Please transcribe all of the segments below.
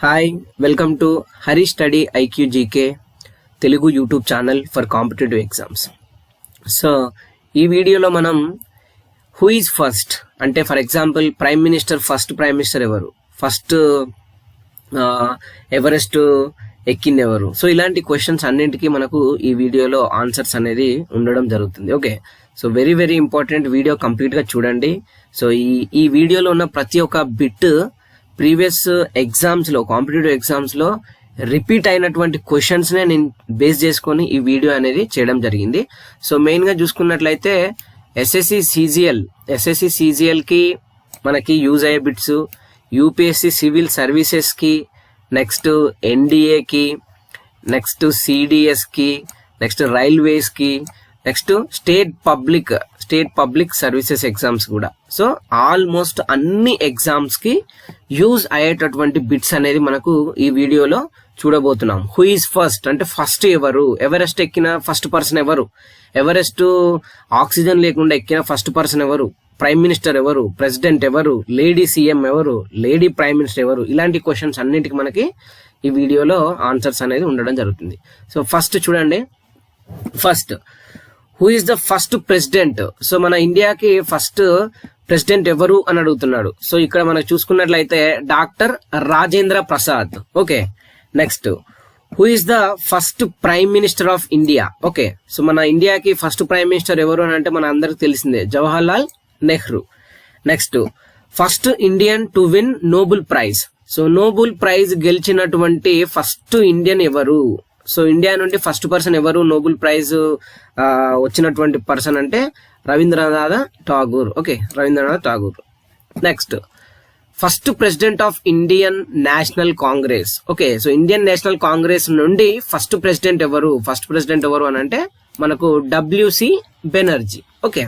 Hi welcome to Hari study IQ GK Telugu YouTube channel for competitive exams. So ఈ వీడియోలో మనం who is first అంటే for example prime minister ఎవరు, first Everest ఎక్కింది ఎవరు, సో ఇలాంటి క్వశ్చన్స్ అన్నింటికి మనకు ఈ వీడియోలో ఆన్సర్స్ అనేది ఉండడం జరుగుతుంది. Okay, so very very important, video కంప్లీట్గా చూడండి. సో ఈ వీడియోలో ఉన్న ప్రతి ఒక్క బిట్ ప్రీవియస్ ఎగ్జామ్స్లో, కాంపిటేటివ్ ఎగ్జామ్స్లో రిపీట్ అయినటువంటి క్వశ్చన్స్నే నేను బేస్ చేసుకొని ఈ వీడియో అనేది చేయడం జరిగింది. సో మెయిన్గా చూసుకున్నట్లయితే ఎస్ఎస్సి సిజిఎల్కి మనకి యూజ్ అయ్యే బిట్స్, యూపీఎస్సి సివిల్ సర్వీసెస్కి, నెక్స్ట్ ఎన్డీఏకి, నెక్స్ట్ సిడిఎస్కి, నెక్స్ట్ రైల్వేస్కి, next state public services exams కూడా. సో ఆల్మోస్ట్ అన్ని ఎగ్జామ్స్కి యూజ్ అయ్యేటటువంటి బిట్స్ అనేది మనకు ఈ వీడియోలో చూడబోతున్నాం. హూ ఈజ్ ఫస్ట్ అంటే ఫస్ట్ ఎవరు, ఎవరెస్ట్ ఎక్కిన ఫస్ట్ పర్సన్ ఎవరు, ఎవరెస్ట్ ఆక్సిజన్ లేకుండా ఎక్కిన ఫస్ట్ పర్సన్ ఎవరు, ప్రైమ్ మినిస్టర్ ఎవరు, ప్రెసిడెంట్ ఎవరు, లేడీ సీఎం ఎవరు, లేడీ ప్రైమ్ మినిస్టర్ ఎవరు, ఇలాంటి క్వశ్చన్స్ అన్నింటికి మనకి ఈ వీడియోలో ఆన్సర్స్ అనేది ఉండడం జరుగుతుంది. సో ఫస్ట్ చూడండి, first who is the first president. So మన ఇండియాకి ఫస్ట్ ప్రెసిడెంట్ ఎవరు అని అడుగుతున్నాడు. సో ఇక్కడ మనకు చూసుకున్నట్లయితే doctor Rajendra Prasad. Okay, next who is the first prime minister of India. Okay, so మన ఇండియాకి ఫస్ట్ ప్రైమ్ మినిస్టర్ ఎవరు అని అంటే మన అందరికి తెలిసిందే, Jawahar Lal Nehru. Next first Indian to win Nobel prize. So Nobel prize గెలిచినటువంటి ఫస్ట్ ఇండియన్ ఎవరు. సో ఇండియా నుండి ఫస్ట్ పర్సన్ ఎవరు నోబెల్ ప్రైజ్ వచ్చినటువంటి పర్సన్ అంటే Rabindranath Tagore. Okay, Rabindranath Tagore. Next first president of Indian National Congress. Okay, so Indian National Congress నుండి first president ఎవరు అని అంటే మనకు W C Banerjee. Okay,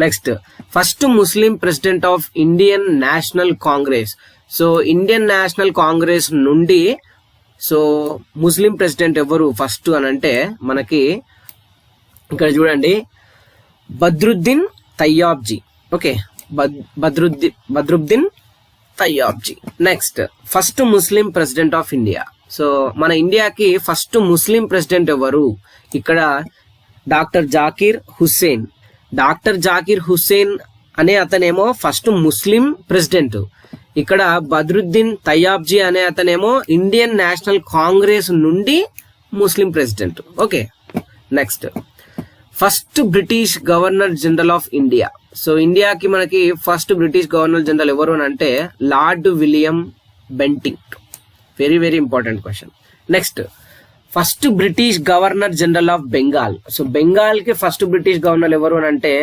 next first Muslim president of Indian National Congress. So Indian National Congress నుండి so Muslim president ఎవరు first అని అంటే మనకి ఇక్కడ చూడండి, Badruddin Tyabji. Okay, Badruddin Tyabji. Next first Muslim president of India. So మన ఇండియాకి ఫస్ట్ ముస్లిం ప్రెసిడెంట్ ఎవరు, ఇక్కడ డాక్టర్ జాకీర్ హుస్సేన్ అనే అతనేమో ఫస్ట్ ముస్లిం ప్రెసిడెంట్. ఇక్కడ బద్రుద్దీన్ తయ్యాబ్జీ అనే అతనేమో ఇండియన్ నేషనల్ కాంగ్రెస్ నుండి Muslim president. Okay, next first British governor general of India. So ఇండియాకి మనకి ఫస్ట్ బ్రిటిష్ గవర్నర్ జనరల్ ఎవరు అని అంటే Lord William Bentinck. Very very important question. Next first British governor general of Bengal. So Bengal కి first British governor ఎవరు అని అంటే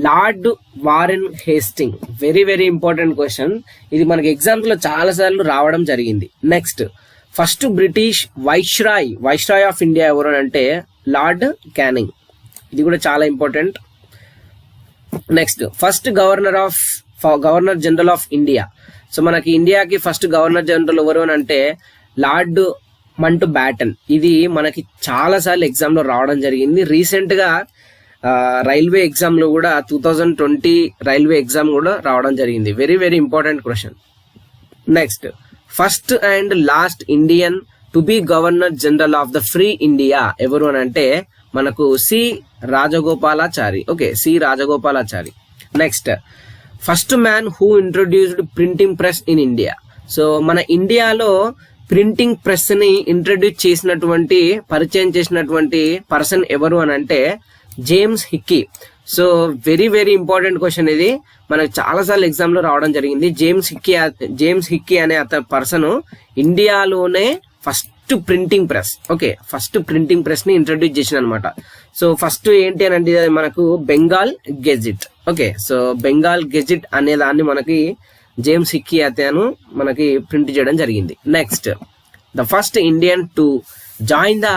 Lord Warren Hastings. Very very important question, ఇది మనకి ఎగ్జామ్స్ లో చాలా సార్లు రావడం జరిగింది. Next first British viceroy of India ఎవరు అంటే లార్డ్ క్యానింగ్. ఇది కూడా చాలా important. Next first governor general of India. So మనకి ఇండియాకి ఫస్ట్ గవర్నర్ జనరల్ ఎవరు అని అంటే లార్డ్ మౌంట్ బ్యాటన్. ఇది మనకి చాలా సార్లు ఎగ్జామ్ లో రావడం జరిగింది. రీసెంట్ గా రైల్వే ఎగ్జామ్ లో కూడా 2020 రైల్వే ఎగ్జామ్ కూడా రావడం జరిగింది. Very very important question. Next first and last Indian to be governor general of the free India ఎవరు అని అంటే మనకు C Rajagopalachari. Okay, C Rajagopalachari. Next first man who introduced printing press in India. So మన ఇండియాలో printing press ని పరిచయం చేసినటువంటి person ఎవరు అని అంటే James Hicky. So very very important question, ఇది మనకు చాలా సార్లు ఎగ్జామ్ లో రావడం జరిగింది. జేమ్స్ హిక్కీ అనే పర్సన్ ఇండియాలోనే first printing press, okay, first printing press ని ఇంట్రడ్యూస్ చేసిన అనమాట. సో ఫస్ట్ ఏంటి అని అంటే మనకు Bengal gazette. Okay, so Bengal gazette అనే దాన్ని మనకి జేమ్స్ హిక్కీ అతను మనకి ప్రింట్ చేయడం జరిగింది. Next the first Indian to join the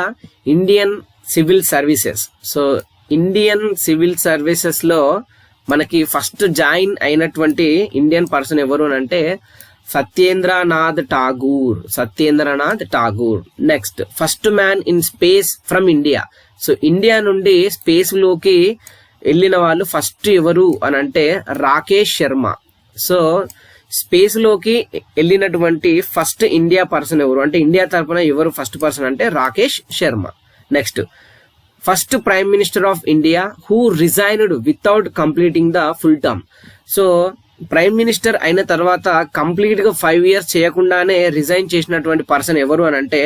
Indian Civil Services. So Indian Civil Services లో మనకి ఫస్ట్ జాయిన్ అయినటువంటి ఇండియన్ పర్సన్ ఎవరు అని అంటే Satyendranath Tagore. Next first man in space from India. So India నుండి స్పేస్ లోకి వెళ్ళిన వాళ్ళు ఫస్ట్ ఎవరు అని అంటే రాకేష్ శర్మ. సో స్పేస్ లోకి వెళ్ళినటువంటి ఫస్ట్ ఇండియా పర్సన్ ఎవరు అంటే ఇండియా తరపున ఎవరు ఫస్ట్ పర్సన్ అంటే Rakesh Sharma. Next first prime minister of India who resigned without completing the full term. So prime minister అయిన తర్వాత కంప్లీట్ గా 5 years చేయకుండానే రిజైన్ చేసినటువంటి పర్సన్ ఎవరు అని అంటే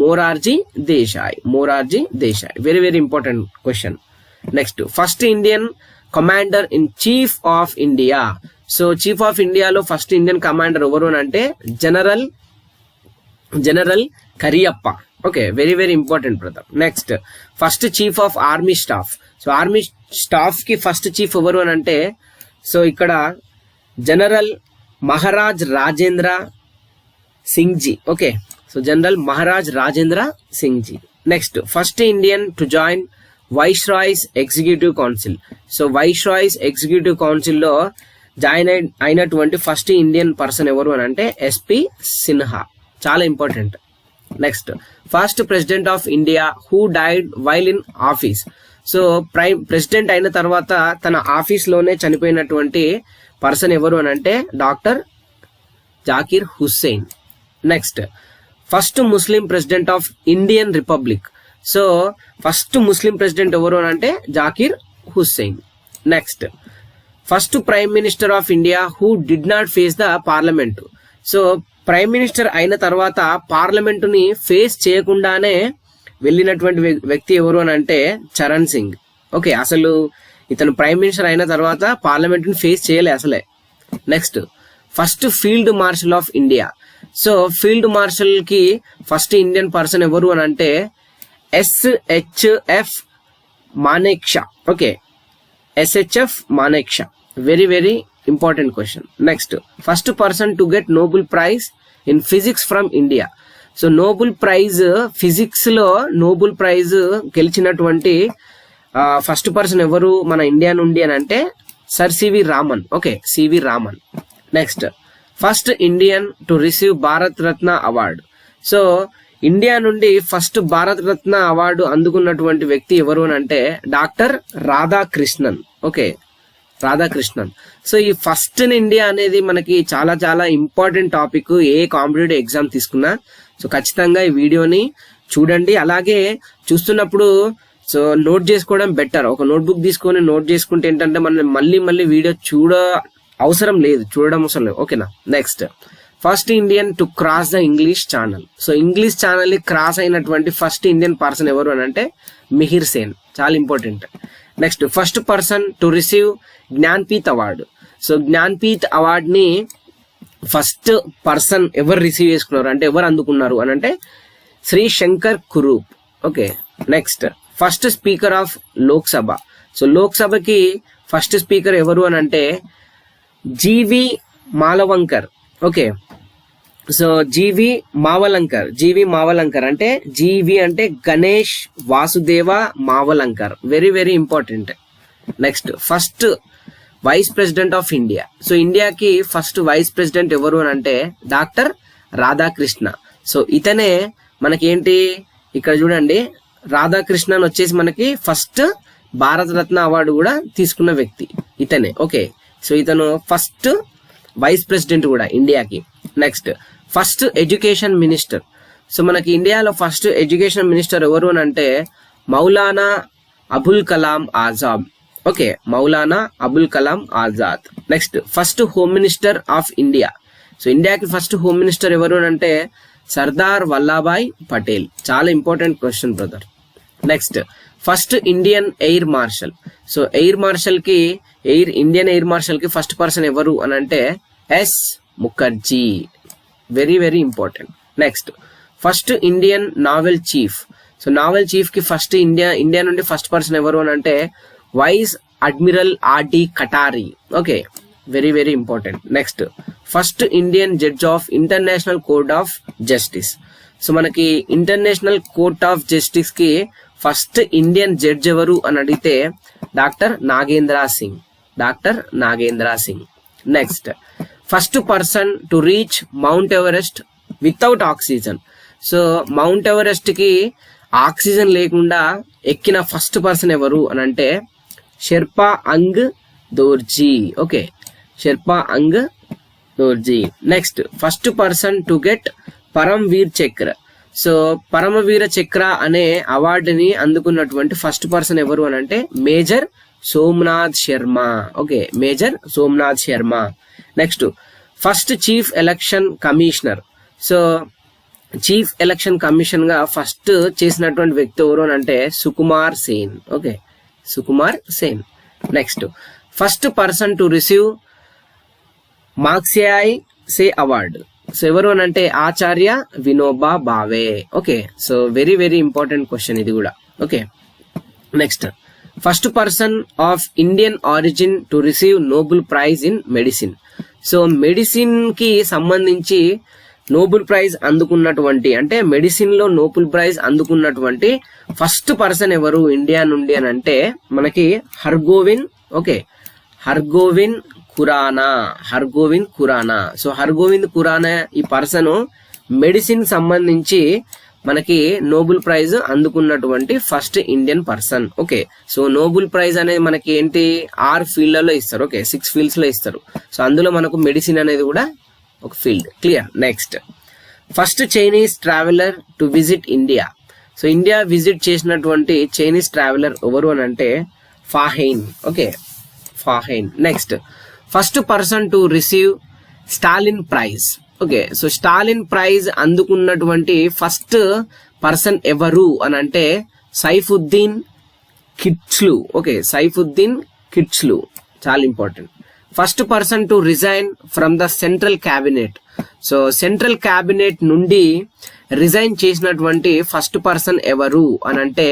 Morarji Desai. Morarji Desai, very very important question. Next first Indian commander in chief of India. So chief of ఇండియాలో first Indian commander ఎవరు అని అంటే general Cariappa. Okay, very very important brother. Next first chief of army staff. So army staff కి first chief ఎవరు అని అంటే so ఇక్కడ general Maharaj Rajendra Singh ji. Okay, so general Maharaj Rajendra Singh ji. Next first Indian to join viceroy's executive council. So viceroy's executive council లో join అయినటువంటి first Indian person ఎవరు అని అంటే ఎస్పి సిన్హా. చాలా important. Next first president of India who died while in office. So president అయిన తర్వాత తన office లోనే చనిపోయినటువంటి పర్సన్ ఎవరు అని అంటే doctor Zakir Hussain. Next first Muslim president of Indian republic. So first Muslim president ఎవరు అని అంటే Zakir Hussain. Next first prime minister of India who did not face the parliament. So prime minister అయిన తర్వాత పార్లమెంటుని ఫేస్ చేయకుండానే వెళ్ళినటువంటి వ్యక్తి ఎవరు అని అంటే చరణ్ సింగ్. ఓకే, అసలు ఇతను ప్రైమ్ మినిస్టర్ అయిన తర్వాత పార్లమెంట్ని ఫేస్ చేయలే అసలే. Next first field marshal of India. So field marshal కి ఫస్ట్ ఇండియన్ పర్సన్ ఎవరు అని అంటే SHF Manekshaw. Okay, SHF Manekshaw, very very important question. Next first person to get Nobel prize in physics from India. So Nobel prize physics లో Nobel prize గెలిచినటువంటి first person ఎవరు మన India నుండి అని అంటే sir C V Raman. Okay, C V Raman. Next first Indian to receive Bharat Ratna award. So India నుండి first Bharat Ratna award అందుకున్నటువంటి వ్యక్తి ఎవరు అని అంటే doctor Radhakrishnan. Okay, Radhakrishnan. So ఈ ఫస్ట్ ఇన్ ఇండియా అనేది మనకి చాలా చాలా ఇంపార్టెంట్ టాపిక్. ఏ కాంపిటేటివ్ ఎగ్జామ్ తీసుకున్నా సో ఖచ్చితంగా ఈ వీడియోని చూడండి. అలాగే చూస్తున్నప్పుడు సో నోట్ చేసుకోవడం బెటర్. ఒక నోట్బుక్ తీసుకొని నోట్ చేసుకుంటే ఏంటంటే మనం మళ్ళీ వీడియో అవసరం లేదు, చూడడం అవసరం లేదు. ఓకేనా. Next first Indian to cross the English channel. So English channel ని క్రాస్ అయినటువంటి ఫస్ట్ ఇండియన్ పర్సన్ ఎవరు అని అంటే మిహిర్ సేన్. చాలా important. Next first person to receive Jnanpith award. So Jnanpith award ని ఫస్ట్ పర్సన్ ఎవరు రిసీవ్ చేసుకున్నారు అంటే ఎవరు అందుకున్నారు అని అంటే Shri Sankar Kurup. Okay. Next first speaker of Lok Sabha. So లోక్సభకి ఫస్ట్ స్పీకర్ ఎవరు అని అంటే జీవి మాలవంకర్. ఓకే, సో జీవి మావలంకర్ అంటే జీవి అంటే Ganesh Vasudeva Mavalankar. Very very important. Next first vice president of India. So ఇండియాకి ఫస్ట్ వైస్ ప్రెసిడెంట్ ఎవరు అని అంటే డాక్టర్ రాధాకృష్ణ. సో ఇతనే మనకేంటి ఇక్కడ చూడండి, రాధాకృష్ణన్ వచ్చేసి మనకి ఫస్ట్ భారత రత్న అవార్డు కూడా తీసుకున్న వ్యక్తి ఇతనే. ఓకే, సో ఇతను ఫస్ట్ వైస్ ప్రెసిడెంట్ కూడా ఇండియాకి. Next first education minister. So మనకి ఇండియాలో ఫస్ట్ ఎడ్యుకేషన్ మినిస్టర్ ఎవరు అని అంటే Maulana Abul Kalam Azad. Okay, Maulana Abul Kalam Azad. Next first home minister of India. So ఇండియాకి ఫస్ట్ హోమ్ మినిస్టర్ ఎవరు అని అంటే సర్దార్ వల్లభాయ్ పటేల్. చాలా important question brother. Next first Indian air marshal. So Indian air marshal కి ఫస్ట్ పర్సన్ ఎవరు అని అంటే yes Mukherjee. Very very important. Next first Indian naval chief. So naval chief కి ఫస్ట్ ఇండియా నుండి ఫస్ట్ పర్సన్ ఎవరు అని అంటే vice admiral R D Katari. Okay, very very important. Next first Indian judge of International Court of Justice. So మనకి International Court of Justice కి first Indian judge ఎవరు అని అడిగితే doctor Nagendra Singh. Next first person to reach Mount Everest without oxygen. So Mount Everest కి oxygen లేకుండా ఎక్కిన first person ఎవరు అని అంటే Sherpa Ang Dorji. Okay, Sherpa Ang Dorji. Next first person to get Paramvir Chakra. So Paramvir చక్ర అనే అవార్డుని అందుకున్నటువంటి ఫస్ట్ పర్సన్ ఎవరు అని అంటే major Somnath Sharma. Okay, major Somnath Sharma. Next first chief election commissioner. So chief election commission గా ఫస్ట్ చేసినటువంటి వ్యక్తి ఎవరు అని అంటే Sukumar Sen. Okay, Sukumar Sen. Next first person to receive Magsaysay award. So ఎవరు అని అంటే Acharya Vinoba Bhave. Okay, so very very important question ఇది కూడా. Okay, next first person of Indian origin to receive Nobel prize in medicine. So medicine కి సంబంధించి Nobel prize అందుకున్నటువంటి అంటే medicine లో నోబెల్ ప్రైజ్ అందుకున్నటువంటి ఫస్ట్ పర్సన్ ఎవరు ఇండియా నుండి అని అంటే మనకి హర్గోవింద్. ఓకే, హర్గోవింద్ ఖురానా. హర్గోవింద్ ఖురానా. సో హర్గోవింద్ ఖురానా ఈ పర్సన్ మెడిసిన్ సంబంధించి మనకి నోబెల్ ప్రైజ్ అందుకున్నటువంటి first Indian person. Okay, so Nobel prize అనేది మనకి ఏంటి 6 ఫీల్డ్లలో ఇస్తారు. ఓకే, 6 ఫీల్డ్స్ లో ఇస్తారు. సో అందులో మనకు మెడిసిన్ అనేది కూడా ఒక field. Clear. Next first Chinese traveller to visit India. So India visit చేసినటువంటి చైనీస్ ట్రావెలర్ ఎవరు అని అంటే Fahien. Okay, Fahien. Next first person to receive Stalin prize. Okay, so Stalin prize అందుకున్నటువంటి ఫస్ట్ పర్సన్ ఎవరు అని అంటే సైఫుద్దీన్ కిచ్లు. ఓకే, సైఫుద్దీన్ కిచ్లు చాలా important. First person to resign from the central cabinet. So central cabinet నుండి resign చేసినటువంటి ఫస్ట్ పర్సన్ ఎవరు అని అంటే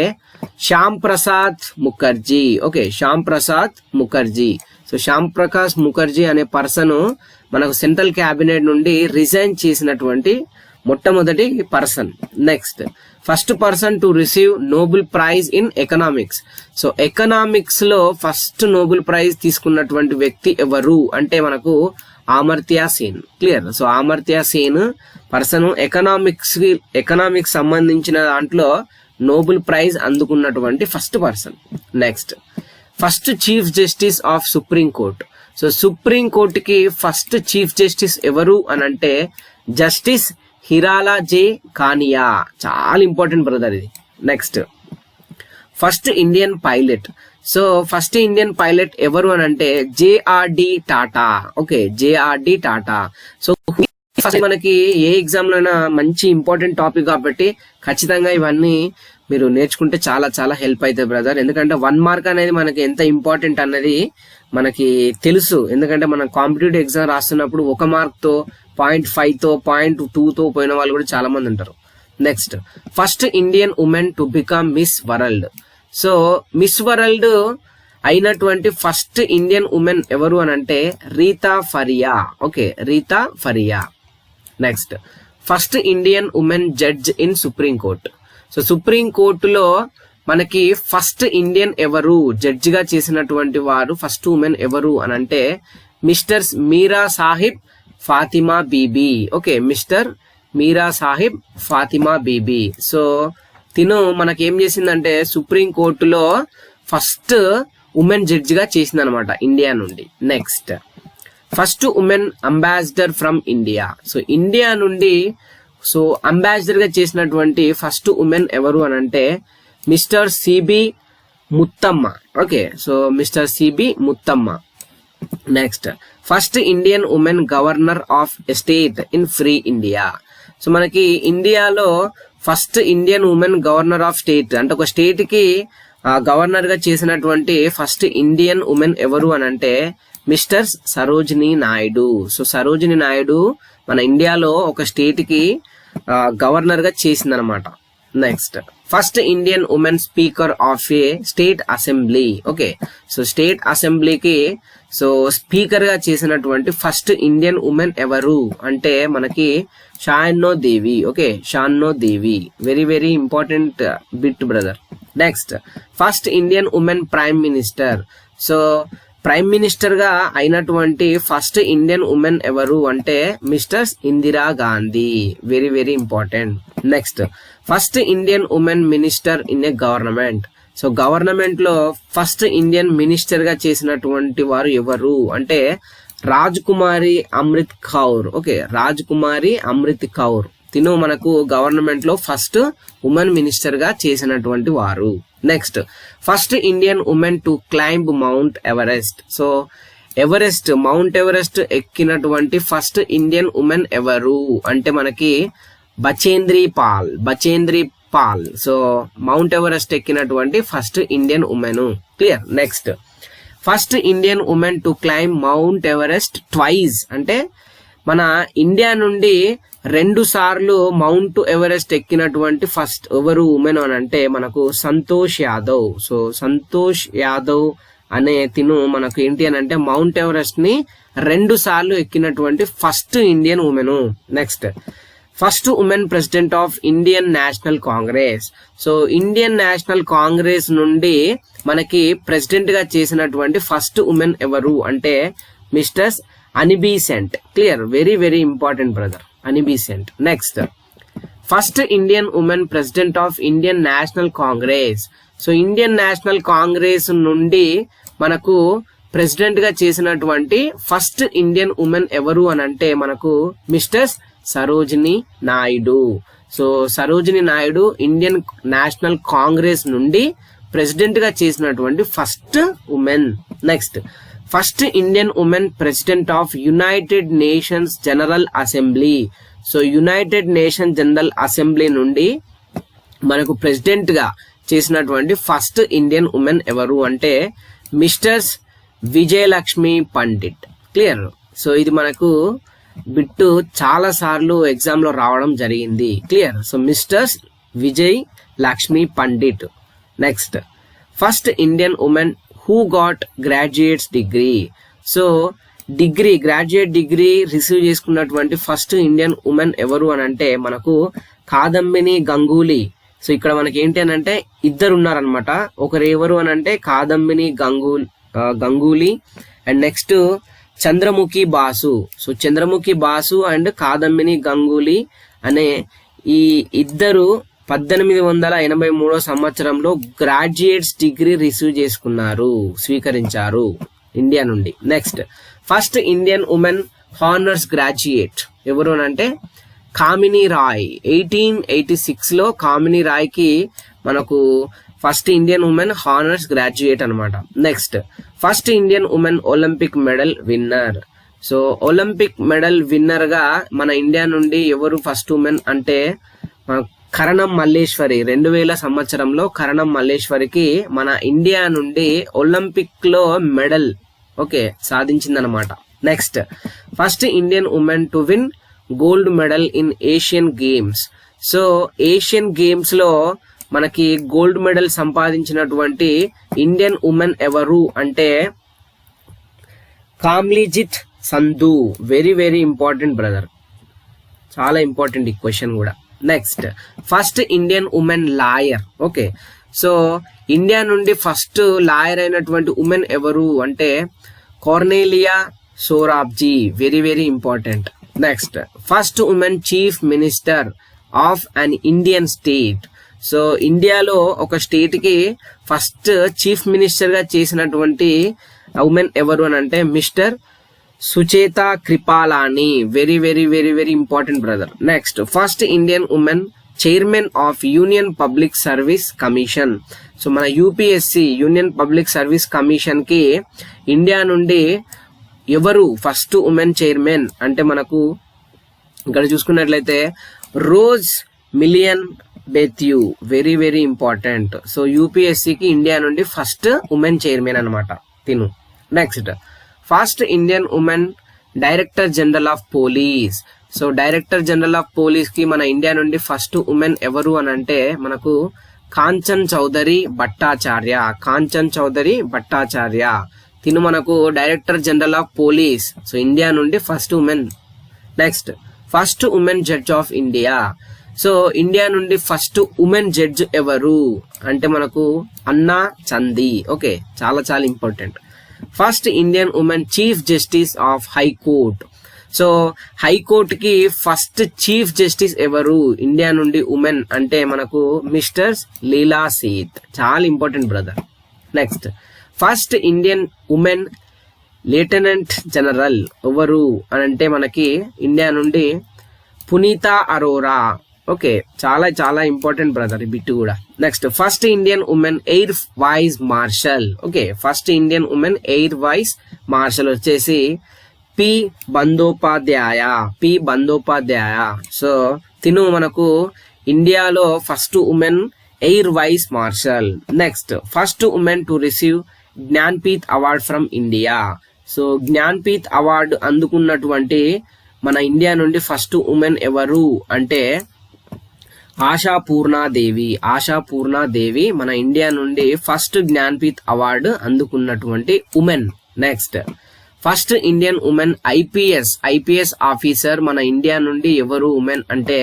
శ్యామ్ ప్రసాద్ ముఖర్జీ. ఓకే, శ్యామ్ ప్రసాద్ ముఖర్జీ. సో శ్యామ్ ప్రకాష్ ముఖర్జీ అనే పర్సన్ మనకు సెంట్రల్ క్యాబినెట్ నుండి రిజైన్ చేసినటువంటి మొట్టమొదటి person. Next first person to receive Nobel prize in economics. So economics లో ఫస్ట్ నోబెల్ ప్రైజ్ తీసుకున్నటువంటి వ్యక్తి ఎవరు అంటే మనకు Amartya Sen. Clear. So Amartya Sen person economics సంబంధించిన దాంట్లో నోబెల్ ప్రైజ్ అందుకున్నటువంటి first person. Next first chief justice of supreme court. So supreme కోర్టుకి ఫస్ట్ చీఫ్ జస్టిస్ ఎవరు అని అంటే జస్టిస్ హిరాలా జే కానియా. చాలా ఇంపార్టెంట్ బ్రదర్ ఇది. Next first Indian pilot. So first Indian pilot ఎవరు అని అంటే JRD Tata. Okay, JRD Tata. So మనకి ఏ ఎగ్జామ్ లోనైనా మంచి ఇంపార్టెంట్ టాపిక్ కాబట్టి ఖచ్చితంగా ఇవన్నీ మీరు నేర్చుకుంటే చాలా చాలా హెల్ప్ అవుతుంది బ్రదర్. ఎందుకంటే 1 మార్క్ అనేది మనకి ఎంత ఇంపార్టెంట్ అన్నది మనకి తెలుసు. ఎందుకంటే మనం కాంపిటేటివ్ ఎగ్జామ్ రాస్తున్నప్పుడు 1 మార్క్ తో 0.5 తో 0.2 తో పోయిన వాళ్ళు కూడా చాలా మంది ఉంటారు. Next first Indian women to become miss world. So miss world అయినటువంటి ఫస్ట్ ఇండియన్ ఉమెన్ ఎవరు అని అంటే Rita Faria. Okay, Rita Faria. Next first Indian women judge in supreme court. So supreme కోర్టులో మనకి ఫస్ట్ ఇండియన్ ఎవరు జడ్జ్ గా చేసినటువంటి వారు ఫస్ట్ ఉమెన్ ఎవరు అని అంటే mister Meera Sahib Fathima Beevi. Okay, mister Meera Sahib Fathima Beevi. So తిను మనకేం చేసిందంటే సుప్రీం కోర్టులో ఫస్ట్ ఉమెన్ జడ్జ్ గా చేసింది అనమాట ఇండియా నుండి. Next first women ambassador from India. So India నుండి సో అంబాసిడర్ గా చేసినటువంటి ఫస్ట్ ఉమెన్ ఎవరు అని అంటే mister C B Muthamma. Okay, so mister C B Muthamma. Next first Indian women governor of state in free India. So మనకి ఇండియాలో first Indian women governor of state అంటే ఒక స్టేట్ కి గవర్నర్ గా చేసినటువంటి ఫస్ట్ ఇండియన్ ఉమెన్ ఎవరు అని అంటే మిస్టర్ సరోజినీ నాయుడు. సో సరోజినీ నాయుడు మన ఇండియాలో ఒక స్టేట్ కి గవర్నర్ గా చేసిందనమాట. Next first Indian women speaker of a state assembly. Okay, so state అసెంబ్లీకి సో స్పీకర్ గా చేసినటువంటి ఫస్ట్ ఇండియన్ ఉమెన్ ఎవరు అంటే మనకి Shanno Devi. Okay, Shanno Devi. Very very important bit brother. Next first Indian women prime minister. So prime minister గా అయినటువంటి first Indian women ఎవరు అంటే mister Indira Gandhi. Very very important. Next first Indian women minister in a government. So government లో first Indian minister గా చేసినటువంటి వారు ఎవరు అంటే రాజ్కుమారి అమృత్ కౌర్. ఓకే, రాజ్కుమారి అమృత్ కౌర్ తిను మనకు గవర్నమెంట్ లో ఫస్ట్ ఉమెన్ మినిస్టర్ గా చేసినటువంటి వారు. Next, first Indian women to climb Mount Everest. So Everest, Mount Everest ఎక్కినటువంటి ఫస్ట్ ఇండియన్ ఉమెన్ ఎవరు అంటే మనకి Bachendri Pal. So Mount Everest ఎక్కినటువంటి first Indian women. Clear. Next, first Indian women to climb Mount Everest twice అంటే మన India నుండి 2 సార్లు Mount Everest ఎక్కినటువంటి ఫస్ట్ ఎవరు ఉమెన్ అని అంటే మనకు సంతోష్ యాదవ్. సో సంతోష్ యాదవ్ అనే తిను మనకు ఏంటి అని అంటే మౌంట్ ఎవరెస్ట్ ని 2 సార్లు ఎక్కినటువంటి first Indian women. Next, first women president of Indian National Congress. So Indian National Congress నుండి మనకి ప్రెసిడెంట్ గా చేసినటువంటి ఫస్ట్ ఉమెన్ ఎవరు అంటే mister Annie Besant. Clear, very very important brother, Annie Besant. Next, first Indian women president of Indian National Congress. So Indian National Congress నుండి మనకు president గా చేసినటువంటి ఫస్ట్ ఇండియన్ ఉమెన్ ఎవరు అని అంటే మనకు mister Sarojini Naidu. So Sarojini Naidu Indian National Congress నుండి ప్రెసిడెంట్ గా చేసినటువంటి first women. Next, first Indian women president of United nations general assembly. So United nation general assembly నుండి మనకు ప్రెసిడెంట్ గా చేసినటువంటి ఫస్ట్ ఇండియన్ ఉమెన్ ఎవరు అంటే misters Vijayalakshmi Pandit. Clear. So ఇది మనకు బిట్టు చాలా సార్లు ఎగ్జామ్ లో రావడం జరిగింది. Clear. So misters Vijay Lakshmi Pandit. Next, first Indian women who got graduates degree. So graduate degree receive చేసుకున్నటువంటి ఫస్ట్ ఇండియన్ ఉమెన్ ఎవరు అని అంటే మనకు కాదంబిని గంగూలీ. సో ఇక్కడ మనకి ఏంటి అని అంటే ఇద్దరు ఉన్నారనమాట. ఒకరు ఎవరు అని అంటే Kadambini Ganguly and next Chandramukhi boss. So Chandramukhi boss and Kadambini Ganguly అనే ఈ ఇద్దరు 1883 సంవత్సరంలో గ్రాడ్యుయేట్స్ డిగ్రీ రిసీవ్ స్వీకరించారు ఇండియా నుండి. Next, first Indian women honours graduate ఎవరు అని అంటే కామిని రాయ్. 1886 లో కామిని రాయ్ కి మనకు first Indian women honours graduate అనమాట. Next, first Indian women Olympic medal winner. So Olympic medal winner గా మన ఇండియా నుండి ఎవరు ఫస్ట్ ఉమెన్ అంటే కరణం మల్లేశ్వరి. 2000 సంవత్సరంలో కరణం మల్లేశ్వరికి మన ఇండియా నుండి ఒలింపిక్ లో మెడల్ సాధించిందనమాట. Next, first Indian women to win gold medal in Asian games. So Asian games లో మనకి గోల్డ్ మెడల్ సంపాదించినటువంటి ఇండియన్ ఉమెన్ ఎవరు అంటే Kamaljeet Sandhu. Very very important brother, చాలా ఇంపార్టెంట్ ఈ క్వశ్చన్ కూడా. Next, first Indian women lawyer. Okay, so India నుండి first lawyer అయినటువంటి ఉమెన్ ఎవరు అంటే Cornelia Sorabji. Very very important. Next, first women chief minister of an Indian state. So ఇండియాలో ఒక state కి ఫస్ట్ చీఫ్ మినిస్టర్ గా చేసినటువంటి ఉమెన్ ఎవరు అని అంటే mister Sucheta Kripalani. Very very very very important brother. Next, first Indian women chairman of Union public service Commission. So మన UPSC union public service commission కి ఇండియా నుండి ఎవరు ఫస్ట్ ఉమెన్ చైర్మన్ అంటే మనకు ఇక్కడ చూసుకున్నట్లయితే Rose Millian Bathew. Very very important. So యూపీఎస్సికి India నుండి ఫస్ట్ ఉమెన్ చైర్మన్ అనమాట తిను. Next, first Indian women director general of police. So director general of police కి మన ఇండియా నుండి ఫస్ట్ ఉమెన్ ఎవరు అని అంటే మనకు కాంచన్ చౌదరి భట్టాచార్య. తిను మనకు director general of police. So India నుండి first women. Next, first women judge of India. So India నుండి ఫస్ట్ ఉమెన్ జడ్జ్ ఎవరు అంటే మనకు అన్నా చందీ. ఓకే, చాలా చాలా important. First Indian women chief justice of high court. So high court కి ఫస్ట్ చీఫ్ జస్టిస్ ఎవరు India నుండి ఉమెన్ అంటే మనకు మిస్టర్ లీలా సేత్. చాలా important brother. Next, first Indian women lieutenant general ఎవరు అని అంటే మనకి ఇండియా నుండి పునీత అరోరా. ఓకే, చాలా చాలా ఇంపార్టెంట్ బ్రదర్ ఈ బిట్ కూడా. Next, first Indian women air vice marshal. Okay, first Indian women air vice marshal వచ్చేసి పి బందోపాధ్యాయ. సో తిను మనకు ఇండియాలో first women air vice marshal. Next, first women to receive Jnanpith award from India. So Jnanpith award అందుకున్నటువంటి మన India నుండి first women ఎవరు అంటే ఆశాపూర్ణాదేవి మన ఇండియా నుండి ఫస్ట్ జ్ఞాన్పీఠ్ అవార్డు అందుకున్నటువంటి women. Next, first Indian women IPS officer మన ఇండియా నుండి ఎవరు ఉమెన్ అంటే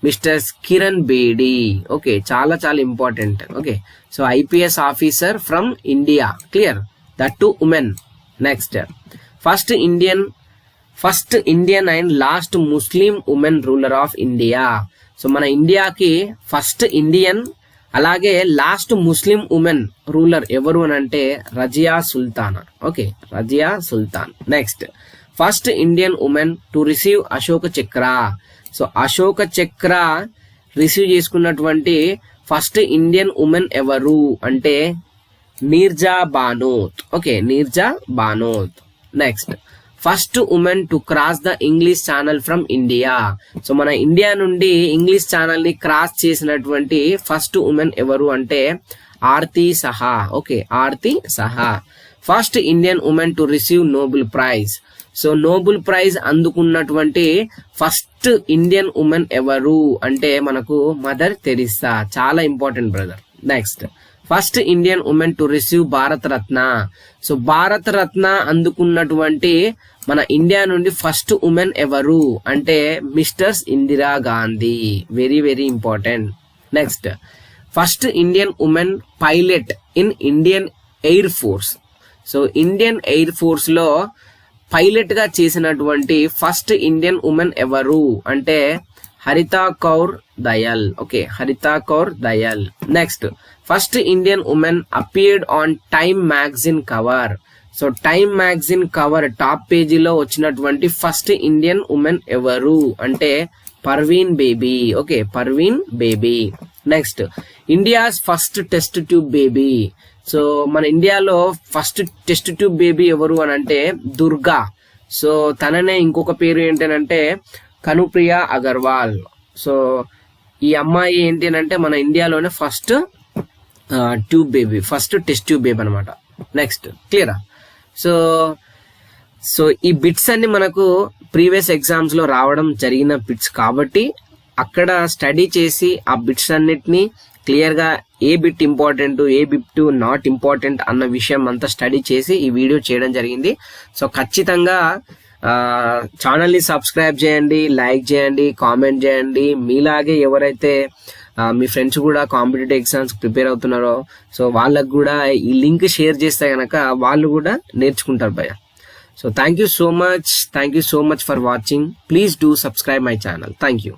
మిస్టర్ కిరణ్ బేడి. ఓకే, చాలా చాలా important. Okay, so IPS officer from India, clear, that to women. Next, first Indian and last Muslim women ruler of India. So మన ఇండియాకి first Indian అలాగే last Muslim women ruler ఎవరు అని అంటే Razia Sultan. Okay, Razia Sultan. Next, first Indian women to receive Ashoka Chakra. So Ashoka చక్ర receive చేసుకున్నటువంటి first Indian women ఎవరు అంటే Neerja Banoth. Okay, Neerja Banoth. Next, first women to cross the English channel from India. So మన ఇండియా నుండి ఇంగ్లీష్ ఛానల్ ని క్రాస్ చేసినటువంటి ఫస్ట్ ఉమెన్ ఎవరు అంటే Aarti Saha. Okay, Aarti Saha. First Indian women to receive Nobel prize. So Nobel prize అందుకున్నటువంటి first Indian women ఎవరు అంటే మనకు మదర్ తెరిసా. చాలా important brother. Next, first Indian women to receive Bharat Ratna. So Bharat Ratna అందుకున్నటువంటి మన ఇండియా నుండి ఫస్ట్ ఉమెన్ ఎవరు అంటే misters Indira Gandhi. Very very important. Next, first Indian women pilot in Indian air force. So Indian air force లో pilot గా చేసినటువంటి first Indian women ఎవరు అంటే Haritha Kaur Dayal. Okay, Haritha Kaur Dayal. Next, first Indian women appeared on time magazine cover. So time magazine cover top పేజీలో వచ్చినటువంటి first Indian women ఎవరు అంటే Parveen baby. Okay, Parveen baby. Next, India's first test tube baby. So మన ఇండియాలో first test tube baby ఎవరు అని అంటే Durga. So తననే ఇంకొక పేరు ఏంటంటే కనుప్రియ అగర్వాల్. సో ఈ అమ్మాయి ఏంటి అంటే మన ఇండియాలోనే first tube baby, first test tube baby అనమాట. నెక్స్ట్, క్లియరా? సో ఈ బిట్స్ అన్ని మనకు ప్రీవియస్ ఎగ్జామ్స్ లో రావడం జరిగిన బిట్స్ కాబట్టి అక్కడ స్టడీ చేసి ఆ బిట్స్ అన్నిటిని క్లియర్ గా a bit important, a bit not important అన్న విషయం అంతా స్టడీ చేసి ఈ వీడియో చేయడం జరిగింది. సో ఖచ్చితంగా ఛానల్ ని సబ్స్క్రైబ్ చేయండి, లైక్ చేయండి, కామెంట్ చేయండి. మీలాగే ఎవరైతే మీ ఫ్రెండ్స్ కూడా కాంపిటేటివ్ ఎగ్జామ్స్ ప్రిపేర్ అవుతున్నారో సో వాళ్ళకు కూడా ఈ లింక్ షేర్ చేస్తే కనుక వాళ్ళు కూడా నేర్చుకుంటారు భయ్య. So thank you so much for watching. Please do subscribe my channel. Thank you.